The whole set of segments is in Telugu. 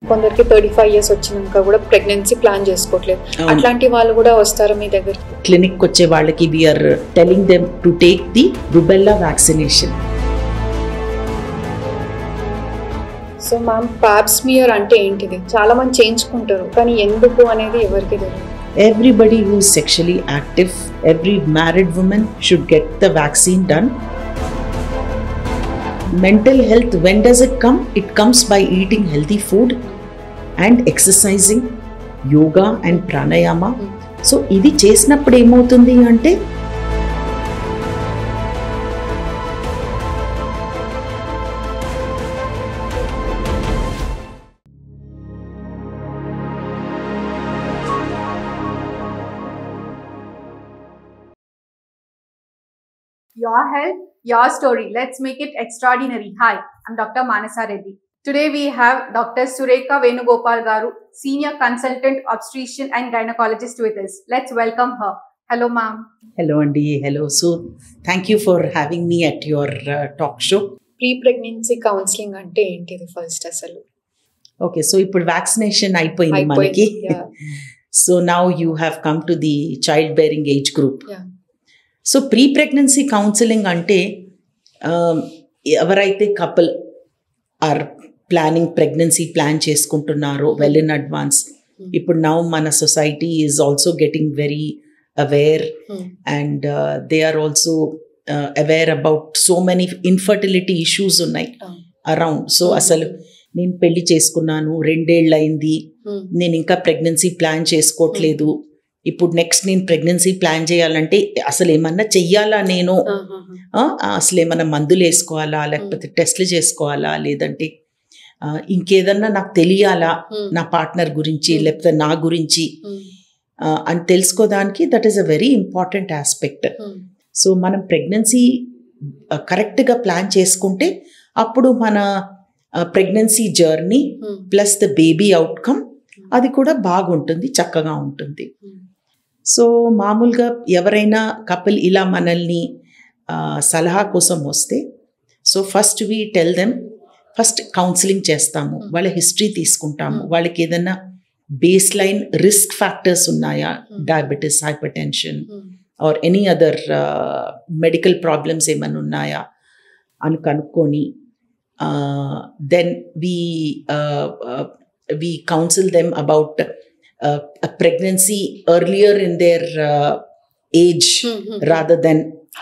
కొందరికి 35 years వచ్చినాక కూడా ప్రెగ్నెన్సీ ప్లాన్ చేసుకోవట్లేదు. అట్లాంటి వాళ్ళు కూడా వస్తారు మీ దగ్గర? క్లినిక్ వచ్చే వాళ్ళకి we are telling them to take the rubella vaccination. So ma'am, pap smear అంటే ఏంటిది? చాలా మంది చేయించుకుంటారు, కానీ ఎందుకు అనేది ఎవరికి తెలియదు. Everybody who is sexually active, every married woman should get the vaccine done. Mental health, when does it come? It comes by eating healthy food and exercising, yoga and pranayama. So ఇది చేసినప్పుడు ఏమవుతుంది అంటే Your health, your story. Let's make it extraordinary. Hi, I'm Dr. Manasa Reddy. Today we have Dr. Surekha Venugopal Garu, Senior Consultant Obstetrician and Gynecologist with us. Let's welcome her. Hello, ma'am. Hello, Andy. Hello. So, thank you for having me at your talk show. Pre-pregnancy counselling అంటే ఏంటిది ఫస్ట్ అసలు? Okay, so ఇప్పుడు వ్యాక్సినేషన్ అయిపోయింది మనకి. So now you have come to the childbearing age group. So pre pregnancy counselling అంటే ఎవరైతే couple are planning pregnancy plan చేసుకుంటున్నారో వెల్ ఇన్ అడ్వాన్స్. ఇప్పుడు నౌ మన society is also getting very aware and they are also aware about so many infertility issues ఉన్నాయి అరౌండ్. సో అసలు నేను పెళ్లి చేసుకున్నాను, 2 ఏళ్ళు అయింది, నేను ఇంకా ప్రెగ్నెన్సీ ప్లాన్ చేసుకోవట్లేదు, ఇప్పుడు నెక్స్ట్ నేను ప్రెగ్నెన్సీ ప్లాన్ చేయాలంటే అసలు ఏమన్నా చెయ్యాలా, నేను అసలు ఏమన్నా మందులు వేసుకోవాలా, లేకపోతే టెస్ట్లు చేసుకోవాలా, లేదంటే ఇంకేదన్నా నాకు తెలియాలా నా పార్ట్నర్ గురించి లేకపోతే నా గురించి అని తెలుసుకోవడానికి that is a very important aspect. So మనం ప్రెగ్నెన్సీ కరెక్ట్గా ప్లాన్ చేసుకుంటే అప్పుడు మన pregnancy journey plus the baby outcome అది కూడా బాగుంటుంది, చక్కగా ఉంటుంది. సో మామూలుగా ఎవరైనా కపుల్ ఇలా మనల్ని సలహా కోసం వస్తే, so first we tell them, first counselling చేస్తాము, వాళ్ళ హిస్టరీ తీసుకుంటాము, వాళ్ళకి ఏదైనా బేస్ లైన్ రిస్క్ ఫ్యాక్టర్స్ ఉన్నాయా, diabetes, hyper tension or any other medical problems ఏమైనా ఉన్నాయా అని కనుక్కొని then we counsel them about a pregnancy earlier in their age rather than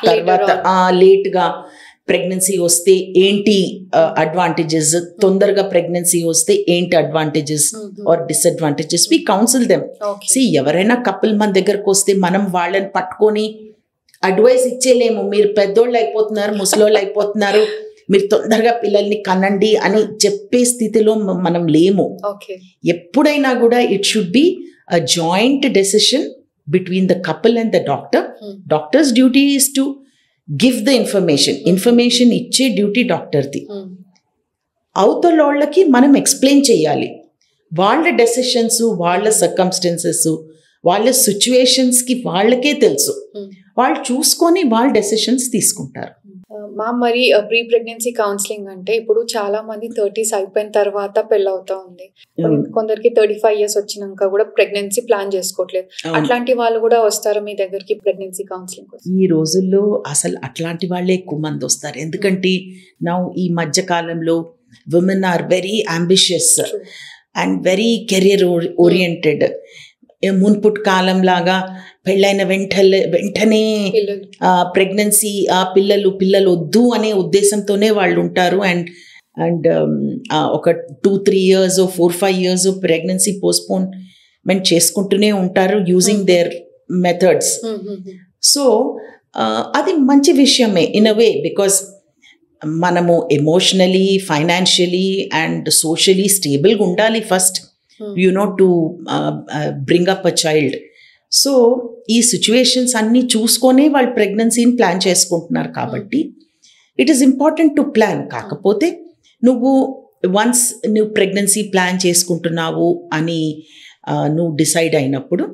తర్వాత లేట్గా ప్రెగ్నెన్సీ వస్తే ఏంటి అడ్వాంటేజెస్, తొందరగా ప్రెగ్నెన్సీ వస్తే ఏంటి advantages or disadvantages we counsel them. See ఎవరైనా కపుల్ మన దగ్గరకు వస్తే మనం వాళ్ళని పట్టుకొని అడ్వైస్ ఇచ్చేలేము, మీరు పెద్దోళ్ళు అయిపోతున్నారు, ముసలోళ్ళు అయిపోతున్నారు, మీరు తొందరగా పిల్లల్ని కనండి అని చెప్పే స్థితిలో మనం లేము. ఎప్పుడైనా కూడా it should be a joint decision between the couple and the doctor. Doctors duty is to give the information ఇచ్చే డ్యూటీ డాక్టర్ది. అవతలోళ్ళకి మనం ఎక్స్ప్లెయిన్ చేయాలి వాళ్ళ డెసిషన్స్, వాళ్ళ సర్కమ్స్టెన్సెస్, వాళ్ళ సిచ్యువేషన్స్కి వాళ్ళకే తెలుసు, వాళ్ళు చూసుకొని వాళ్ళ డెసిషన్స్ తీసుకుంటారు. మ్యామ్, మరి ప్రీ ప్రెగ్నెన్సీ కౌన్సిలింగ్ అంటే ఇప్పుడు చాలా మంది 30s అయిపోయిన తర్వాత పెళ్ళవుతా ఉంది, కొందరికి 35 years వచ్చినాక కూడా ప్రెగ్నెన్సీ ప్లాన్ చేసుకోవట్లేదు. అట్లాంటి వాళ్ళు కూడా వస్తారు మీ దగ్గరికి ప్రెగ్నెన్సీ కౌన్సిలింగ్? ఈ రోజుల్లో అసలు అట్లాంటి వాళ్ళే ఎక్కువ మంది వస్తారు. ఎందుకంటే నా ఈ మధ్య కాలంలో women are very ambitious and very career oriented. మున్పుట్ కాలం లాగా పెళ్ళైన వెంటనే ప్రెగ్నెన్సీ పిల్లలు వద్దు అనే ఉద్దేశంతోనే వాళ్ళు ఉంటారు. అండ్ ఒక 2-3 years 4-5 years ప్రెగ్నెన్సీ పోస్ట్పోన్మెంట్ చేసుకుంటూనే ఉంటారు యూజింగ్ దేర్ మెథడ్స్. సో అది మంచి విషయమే ఇన్ అ వే, బికాస్ మనము ఎమోషనలీ, ఫైనాన్షియలీ అండ్ సోషలీ స్టేబుల్గా ఉండాలి first, to bring up a child. So ఈ సిచ్యువేషన్స్ అన్నీ చూసుకొనే వాళ్ళు ప్రెగ్నెన్సీని ప్లాన్ చేసుకుంటున్నారు కాబట్టి it is important to plan. కాకపోతే వన్స్ నువ్వు ప్రెగ్నెన్సీ ప్లాన్ చేసుకుంటున్నావు అని నువ్వు డిసైడ్ అయినప్పుడు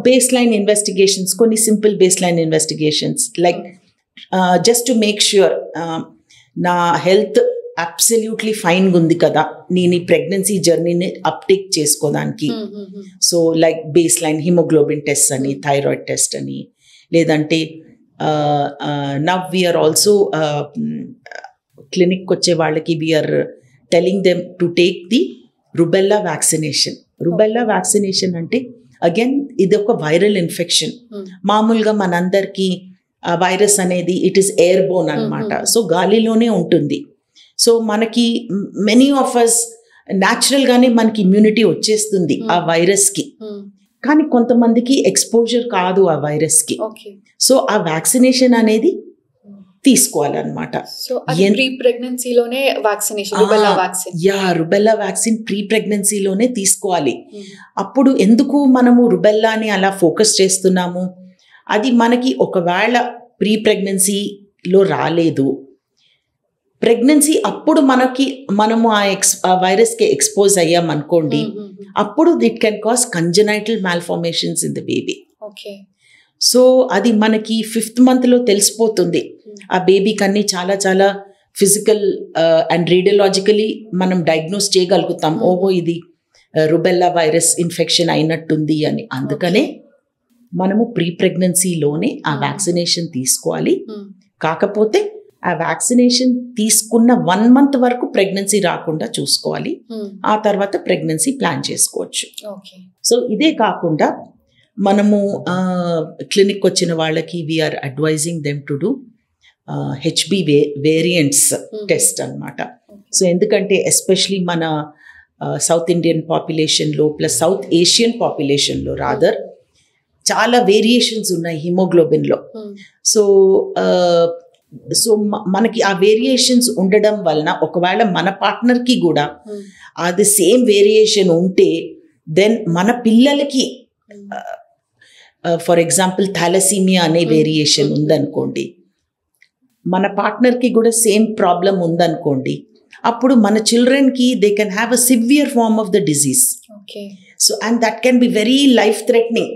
బేస్ లైన్ ఇన్వెస్టిగేషన్స్, కొన్ని simple base line investigations like just to make sure నా హెల్త్ అబ్సల్యూట్లీ ఫైన్గా ఉంది కదా నేను ఈ ప్రెగ్నెన్సీ జర్నీని అప్టేక్ చేసుకోవడానికి. So like baseline haemoglobin test అని, థైరాయిడ్ టెస్ట్ అని, లేదంటే నవ్ వీఆర్ ఆల్సో క్లినిక్ వచ్చే వాళ్ళకి we're telling them to take the rubella vaccination. Rubella vaccination అంటే అగైన్ ఇది ఒక వైరల్ ఇన్ఫెక్షన్. మామూలుగా మనందరికీ వైరస్ అనేది ఇట్ ఈస్ ఎయిర్ బోర్న్ అనమాట. సో గాలిలోనే ఉంటుంది. సో మనకి మెనీ ఆఫ్ అస్ న్యాచురల్గానే మనకి ఇమ్యూనిటీ వచ్చేస్తుంది ఆ వైరస్కి. కానీ కొంతమందికి ఎక్స్పోజర్ కాదు ఆ వైరస్కి. సో ఆ వ్యాక్సినేషన్ అనేది తీసుకోవాలన్నమాట. రుబెల్లా వ్యాక్సిన్ ప్రీ ప్రెగ్నెన్సీలోనే తీసుకోవాలి. అప్పుడు ఎందుకు మనము రుబెల్లాని అలా ఫోకస్ చేస్తున్నాము, అది మనకి ఒకవేళ ప్రీ ప్రెగ్నెన్సీలో రాలేదు, ప్రెగ్నెన్సీ అప్పుడు మనము ఆ వైరస్కి ఎక్స్పోజ్ అయ్యామనుకోండి, అప్పుడు it can cause congenital malformations in the baby. So అది మనకి 5th monthలో తెలిసిపోతుంది. ఆ బేబీకి అన్ని చాలా చాలా ఫిజికల్ అండ్ రేడియోలాజికలీ మనం డయాగ్నోస్ చేయగలుగుతాం, ఓహో ఇది రుబెల్లా వైరస్ ఇన్ఫెక్షన్ అయినట్టుంది అని. అందుకనే మనము ప్రీ ప్రెగ్నెన్సీలోనే ఆ వ్యాక్సినేషన్ తీసుకోవాలి. కాకపోతే ఆ వ్యాక్సినేషన్ తీసుకున్న 1 month వరకు ప్రెగ్నెన్సీ రాకుండా చూసుకోవాలి. ఆ తర్వాత ప్రెగ్నెన్సీ ప్లాన్ చేసుకోవచ్చు. సో ఇదే కాకుండా మనము క్లినిక్ వచ్చిన వాళ్ళకి we're advising them to do HB variants test అనమాట. సో ఎందుకంటే ఎస్పెషలీ మన సౌత్ ఇండియన్ పాపులేషన్లో ప్లస్ సౌత్ ఏషియన్ పాపులేషన్లో రాదర్ చాలా వేరియేషన్స్ ఉన్నాయి హిమోగ్లోబిన్లో. సో మనకి ఆ వేరియేషన్స్ ఉండడం వలన ఒకవేళ మన పార్ట్నర్కి కూడా అది సేమ్ వేరియేషన్ ఉంటే దెన్ మన పిల్లలకి ఫర్ ఎగ్జాంపుల్ థాలసీమియా అనే వేరియేషన్ ఉందనుకోండి, మన పార్ట్నర్కి కూడా సేమ్ ప్రాబ్లం ఉందనుకోండి, అప్పుడు మన చిల్డ్రన్కి they can have a severe form of the disease. So and that can be very life threatening.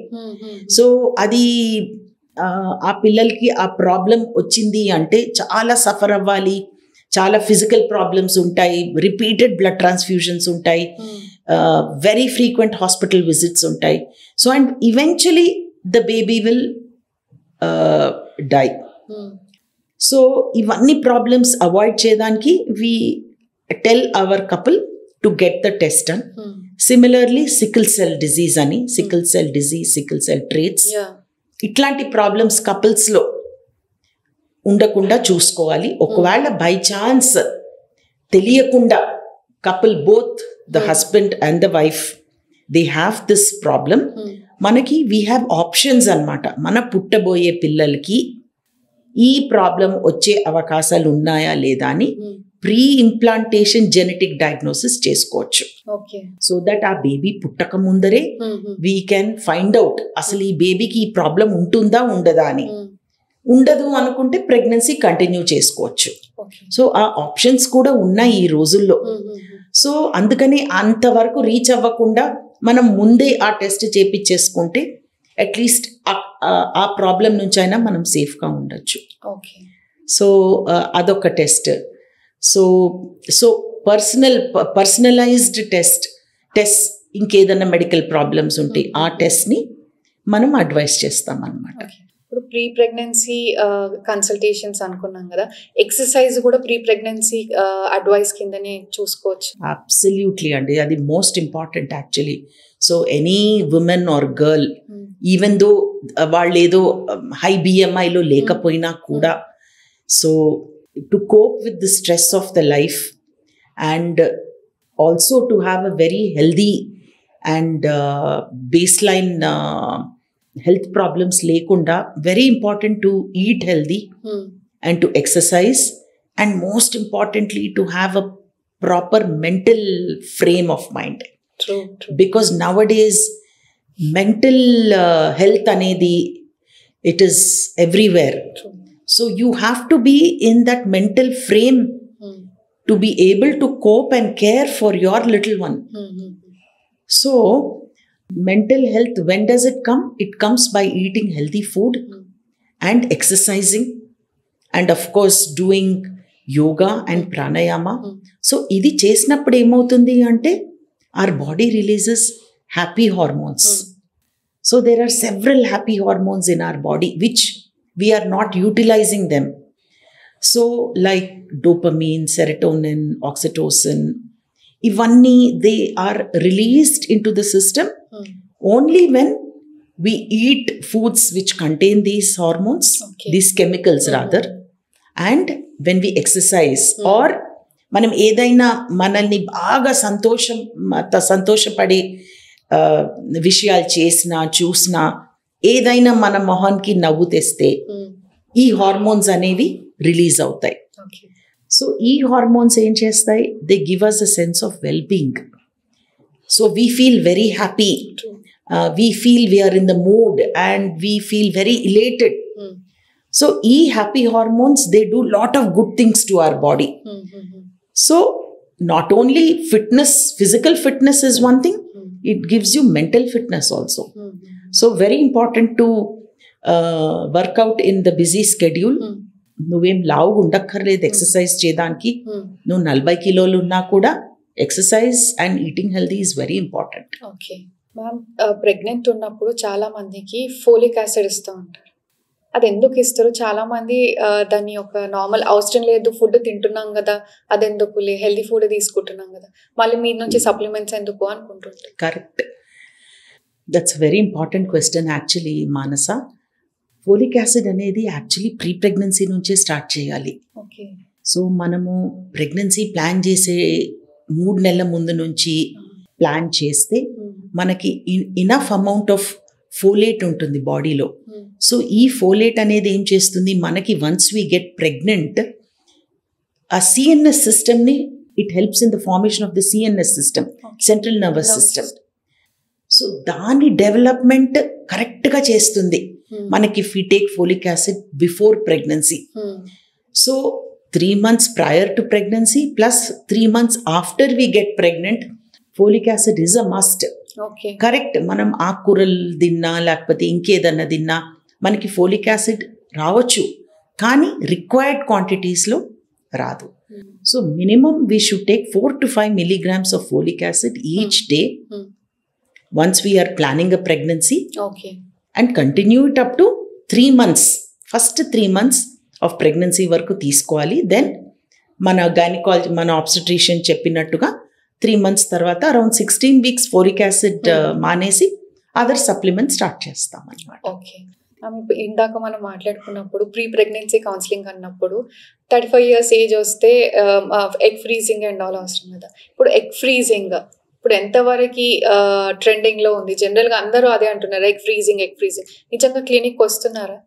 So అది ఆ పిల్లలకి ఆ ప్రాబ్లం వచ్చింది అంటే చాలా సఫర్ అవ్వాలి, చాలా ఫిజికల్ ప్రాబ్లమ్స్ ఉంటాయి, రిపీటెడ్ బ్లడ్ ట్రాన్స్ఫ్యూజన్స్ ఉంటాయి, వెరీ ఫ్రీక్వెంట్ హాస్పిటల్ విజిట్స్ ఉంటాయి. So and eventually the baby will die. So ఇవన్నీ ప్రాబ్లమ్స్ అవాయిడ్ చేయడానికి we tell our couple to get the test done. Similarly sickle cell disease అని, sickle cell disease, sickle cell traits, ఇట్లాంటి ప్రాబ్లమ్స్ కపుల్స్లో ఉండకుండా చూసుకోవాలి. ఒకవేళ బై ఛాన్స్ తెలియకుండా couple both the husband and the wife they have this problem, మనకి వీ హ్యావ్ ఆప్షన్స్ అన్నమాట. మన పుట్టబోయే పిల్లలకి ఈ ప్రాబ్లం వచ్చే అవకాశాలు ఉన్నాయా లేదా అని ప్రీ ఇంప్లాంటేషన్ జెనెటిక్ డయాగ్నోసిస్ చేసుకోవచ్చు. సో దట్ ఆ బేబీ పుట్టక ముందరే వీ కెన్ ఫైండ్ అవుట్ అసలు ఈ బేబీకి ఈ ప్రాబ్లం ఉంటుందా ఉండదా అని. ఉండదు అనుకుంటే ప్రెగ్నెన్సీ కంటిన్యూ చేసుకోవచ్చు. సో ఆ ఆప్షన్స్ కూడా ఉన్నాయి ఈ రోజుల్లో. సో అందుకని అంతవరకు రీచ్ అవ్వకుండా మనం ముందే ఆ టెస్ట్ చేపించేసుకుంటే అట్లీస్ట్ ఆ ప్రాబ్లం నుంచి అయినా మనం సేఫ్గా ఉండొచ్చు. సో అదొక టెస్ట్. సో పర్సనలైజ్డ్ టెస్ట్ ఇంకేదన్నా మెడికల్ ప్రాబ్లమ్స్ ఉంటే ఆ టెస్ట్ని మనం అడ్వైస్ చేస్తాం అన్నమాట. ఇప్పుడు ప్రీ ప్రెగ్నెన్సీ కన్సల్టేషన్స్ అనుకున్నాం కదా, ఎక్సర్సైజ్ కూడా ప్రీ ప్రెగ్నెన్సీ అడ్వైస్ కిందనే చూసుకోవచ్చు. అబ్సల్యూట్లీ అండి, అది most important actually. So any women or girl, even though వాళ్ళు ఏదో హై BMIలో లేకపోయినా కూడా, so to cope with the stress of the life and also to have a very healthy and base line health problems lekunda, very important to eat healthy and to exercise, and most importantly to have a proper mental frame of mind. True. Because nowadays mental health anedi, it is everywhere. True. So you have to be in that mental frame to be able to cope and care for your little one. So mental health, when does it come? It comes by eating healthy food and exercising, and of course doing yoga and pranayama. So ఇది చేసినప్పుడు ఏమవుతుంది అంటే our body releases happy hormones. So there are several happy hormones in our body which we are not utilizing them. So like dopamine, serotonin, oxytocin, ivanni they are released into the system only when we eat foods which contain these hormones, these chemicals rather, and when we exercise or మనం ఏదైనా మనల్ని బాగా సంతోషపడే విషయాలు చేసినా చూసినా ఏదైనా మన మొహానికి నవ్వు తెస్తే ఈ హార్మోన్స్ అనేవి రిలీజ్ అవుతాయి. సో ఈ హార్మోన్స్ ఏం చేస్తాయి? They give us a sense of well being. So we feel very happy, we feel we're in the mood and we feel very elated. So ఈ happy hormones they do lot of good things to our body. So not only fitness, physical fitness is one thing, it gives you mental fitness also. So very important to work out in the busy schedule. నువ్వేం లావుగా ఉండక్కర్లేదు ఎక్సర్సైజ్ చేయడానికి. నువ్వు 40 కిలోలు ఉన్నా కూడా exercise and eating healthy is very important. Okay ma'am, pregnant ఉన్నప్పుడు చాలా మందికి ఫోలిక్ యాసిడ్ ఇస్తూ ఉంటారు. అది ఎందుకు ఇస్తారు? చాలా మంది దాన్ని ఒక నార్మల్ అవసరం లేదు, ఫుడ్ తింటున్నాం కదా, అది ఎందుకులే, హెల్దీ ఫుడ్ తీసుకుంటున్నాం కదా, మళ్ళీ మీ నుంచి సప్లిమెంట్స్ ఎందుకు అనుకుంటుంటారు. Correct, that's very important question actually Manasa. Folic acid అనేది యాక్చువల్లీ ప్రీ ప్రెగ్నెన్సీ నుంచే స్టార్ట్ చేయాలి. ఓకే. సో మనము ప్రెగ్నెన్సీ ప్లాన్ చేసే 3 నెలల ముందు నుంచి ప్లాన్ చేస్తే మనకి ఇనఫ్ అమౌంట్ ఆఫ్ ఫోలేట్ ఉంటుంది బాడీలో. సో ఈ ఫోలేట్ అనేది ఏం చేస్తుంది మనకి, once we get pregnant uh CNS సిస్టమ్ని, it helps in the formation of the CNS system, central nervous system. So దాని డెవలప్మెంట్ కరెక్ట్గా చేస్తుంది మనకి if we take folic acid before pregnancy. So 3 months prior to pregnancy plus 3 months after we get pregnant, folic acid is a must. Okay. Correct, మనం ఆకుకూరలు తిన్నా లేకపోతే ఇంకేదన్నా తిన్నా మనకి ఫోలిక్ యాసిడ్ రావచ్చు, కానీ రిక్వైర్డ్ క్వాంటిటీస్లో రాదు. So minimum we should take 4 to 5 milligrams of folic acid each day once we are planning a pregnancy. Okay. And continue it up to 3 months. First 3 months of pregnancy వరకు తీసుకోవాలి. దెన్ మన గైనకాలజీ, మన ఆబ్స్టెట్రిషియన్ చెప్పినట్టుగా 3 months తర్వాత అరౌండ్ 16 weeks ఫోలిక్ యాసిడ్ మానేసి అదర్ సప్లిమెంట్ స్టార్ట్ చేస్తాం అన్నమాట. ఓకే. ఇందాక మనం మాట్లాడుకున్నప్పుడు ప్రీ ప్రెగ్నెన్సీ కౌన్సిలింగ్ అన్నప్పుడు 35 years ఏజ్ వస్తే ఎగ్ ఫ్రీజింగ్ అండ్ ఆల్ అవసరం కదా. ఇప్పుడు ఎగ్ ఫ్రీజింగ్ ఇప్పుడు ఎంతవరకు ట్రెండింగ్లో ఉంది? జనరల్గా అందరూ అదే అంటున్నారు, ఎగ్ ఫ్రీజింగ్. నిజంగా క్లినిక్ వస్తున్నారా?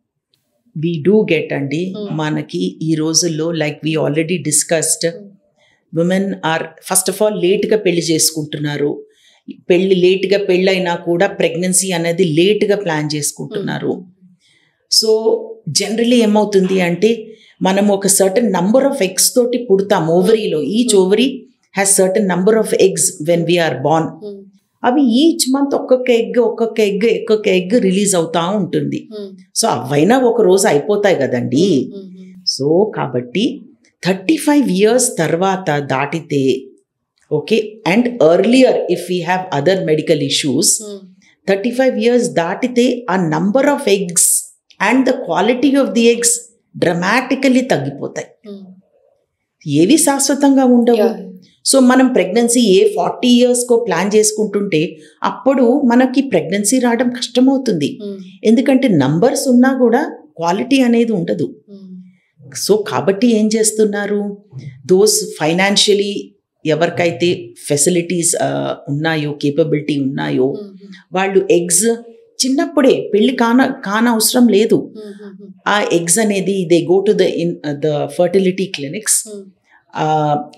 వి డూ గెట్ అండి. మనకి ఈ రోజుల్లో like we already discussed, women are first of all లేట్గా పెళ్లి చేసుకుంటున్నారు. లేట్గా పెళ్ళైనా కూడా ప్రెగ్నెన్సీ అనేది లేట్గా ప్లాన్ చేసుకుంటున్నారు. సో జనరలీ ఏమవుతుంది అంటే మనం ఒక సర్టన్ నంబర్ ఆఫ్ ఎగ్స్ తోటి పుడతాం ఓవరీలో. Each ovary has certain number of eggs when we're born. అవి ఈచ్ మంత్ ఒక్కొక్క ఎగ్ రిలీజ్ అవుతా ఉంటుంది. సో అవైనా ఒక రోజు అయిపోతాయి కదండి. సో కాబట్టి 35 years తర్వాత దాటితే okay, and earlier if we have other medical issues, 35 years దాటితే ఆ number of eggs and the quality of the eggs డ్రమాటికలీ తగ్గిపోతాయి. ఏవి శాశ్వతంగా ఉండవు. సో మనం ప్రెగ్నెన్సీ 40 yearsకో ప్లాన్ చేసుకుంటుంటే అప్పుడు మనకి ప్రెగ్నెన్సీ రావడం కష్టమవుతుంది. ఎందుకంటే నంబర్స్ ఉన్నా కూడా క్వాలిటీ అనేది ఉండదు. సో కాబట్టి ఏం చేస్తున్నారు, దోస్ ఫైనాన్షియలీ ఎవరికైతే ఫెసిలిటీస్ ఉన్నాయో, కేపబిలిటీ ఉన్నాయో, వాళ్ళు ఎగ్స్ చిన్నప్పుడే పెళ్ళి కానవసరం లేదు. ఆ ఎగ్స్ అనేది they go to the fertility clinics.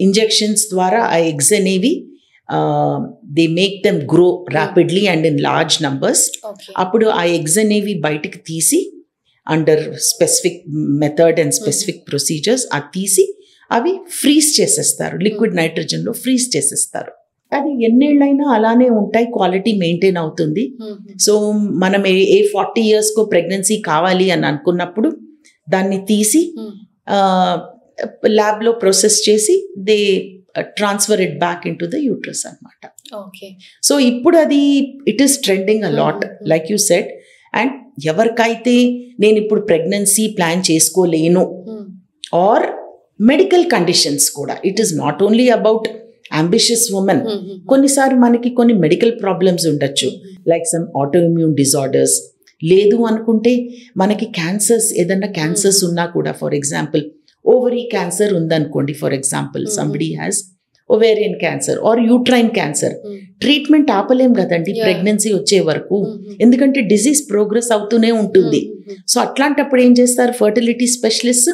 Injections ద్వారా ఆ ఎగ్స్ అనేవి they make them grow rapidly and in large numbers. అప్పుడు ఆ ఎగ్స్ అనేవి బయటికి తీసి under specific method and specific procedures అది తీసి అవి ఫ్రీజ్ చేసేస్తారు, లిక్విడ్ నైట్రోజన్లో ఫ్రీజ్ చేసేస్తారు. అది ఎన్నేళ్ళైనా అలానే ఉంటాయి, క్వాలిటీ మెయింటైన్ అవుతుంది. సో మనం ఏ 40 yearsకో ప్రెగ్నెన్సీ కావాలి అని అనుకున్నప్పుడు దాన్ని తీసి ల్యాబ్లో ప్రాసెస్ చేసి they transfer it back into the uterus అనమాట. ఓకే. సో ఇప్పుడు అది it is trending a lot like you said. And ఎవరికైతే నేను ఇప్పుడు ప్రెగ్నెన్సీ ప్లాన్ చేసుకోలేను ఆర్ మెడికల్ కండిషన్స్ కూడా, it is not only about ambitious women. కొన్నిసార్లు మనకి కొన్ని మెడికల్ ప్రాబ్లమ్స్ ఉండొచ్చు, like some autoimmune disorders. లేదు అనుకుంటే మనకి క్యాన్సర్స్, ఏదన్నా క్యాన్సర్స్ ఉన్నా కూడా, ఫర్ ఎగ్జాంపుల్ ఓవరీ క్యాన్సర్ ఉందనుకోండి, for example somebody has ovarian cancer or uterine cancer, treatment ఆపలేం కదండి ప్రెగ్నెన్సీ వచ్చే వరకు, ఎందుకంటే డిజీజ్ ప్రోగ్రెస్ అవుతూనే ఉంటుంది. సో అట్లాంటప్పుడు ఏం చేస్తారు ఫర్టిలిటీ స్పెషలిస్ట్,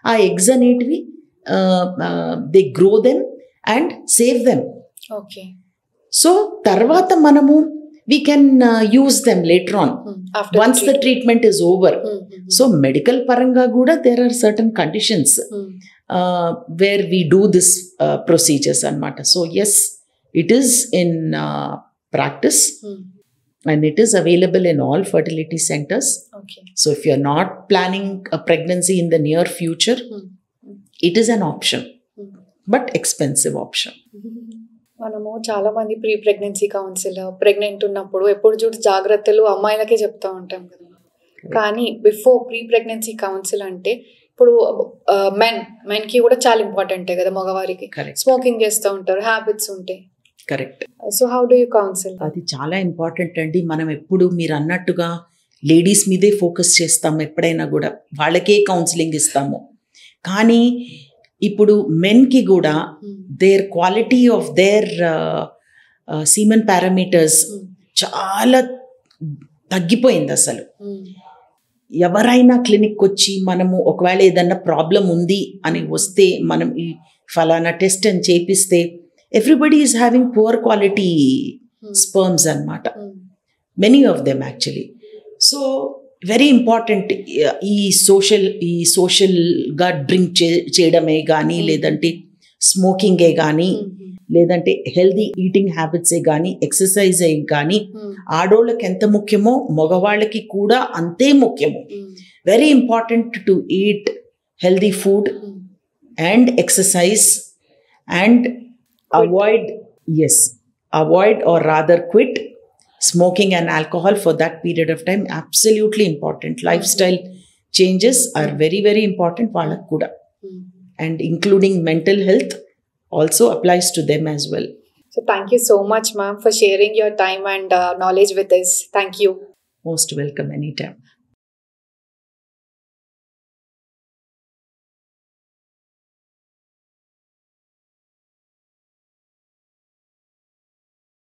ఆ ఎగ్స్ అనేటివి they grow them and save them. Okay. So తర్వాత మనము we can use them later on once the treatment is over. So medical paranga kuda there are certain conditions where we do this procedures anamata. So yes, it is in practice and it is available in all fertility centers. Okay. So if you are not planning a pregnancy in the near future, it is an option, but expensive option. మనము చాలా మంది ప్రీ ప్రెగ్నెన్సీ కౌన్సిల్, ప్రెగ్నెంట్ ఉన్నప్పుడు ఎప్పుడు చూడు జాగ్రత్తలు అమ్మాయిలకే చెప్తా ఉంటాం కదా. కానీ బిఫోర్ ప్రీ ప్రెగ్నెన్సీ కౌన్సిల్ అంటే ఇప్పుడు మెన్కి కూడా చాలా ఇంపార్టెంటే కదా, మగవారికి. స్మోకింగ్ చేస్తూ ఉంటారు, హ్యాబిట్స్ ఉంటాయి. Correct. So how do you council? అది చాలా ఇంపార్టెంట్ అండి. మనం ఎప్పుడు మీరు అన్నట్టుగా లేడీస్ మీదే ఫోకస్ చేస్తాము, ఎప్పుడైనా కూడా వాళ్ళకే కౌన్సిలింగ్ ఇస్తాము. కానీ ఇప్పుడు మెన్కి కూడా their quality of their semen parameters చాలా తగ్గిపోయింది అసలు. ఎవరైనా క్లినిక్ వచ్చి మనము ఒకవేళ ఏదన్నా ప్రాబ్లం ఉంది అని వస్తే, మనం ఈ ఫలానా టెస్ట్ అని చేపిస్తే, everybody is having poor quality sperms అన్నమాట, many of them actually. So very important ఈ సోషల్గా డ్రింక్ చేయడమే కానీ, లేదంటే స్మోకింగే కానీ, లేదంటే హెల్దీ ఈటింగ్ హ్యాబిట్సే కానీ, ఎక్సర్సైజే కానీ, ఆడోళ్ళకి ఎంత ముఖ్యమో మగవాళ్ళకి కూడా అంతే ముఖ్యము. Very important to eat healthy food and exercise and avoid or rather quit smoking and alcohol for that period of time. Absolutely important. Lifestyle changes are very, very important వాళ్ళకు కూడా. And including mental health also applies to them as well. So thank you so much, ma'am, for sharing your time and knowledge with us. Thank you. Most welcome anytime.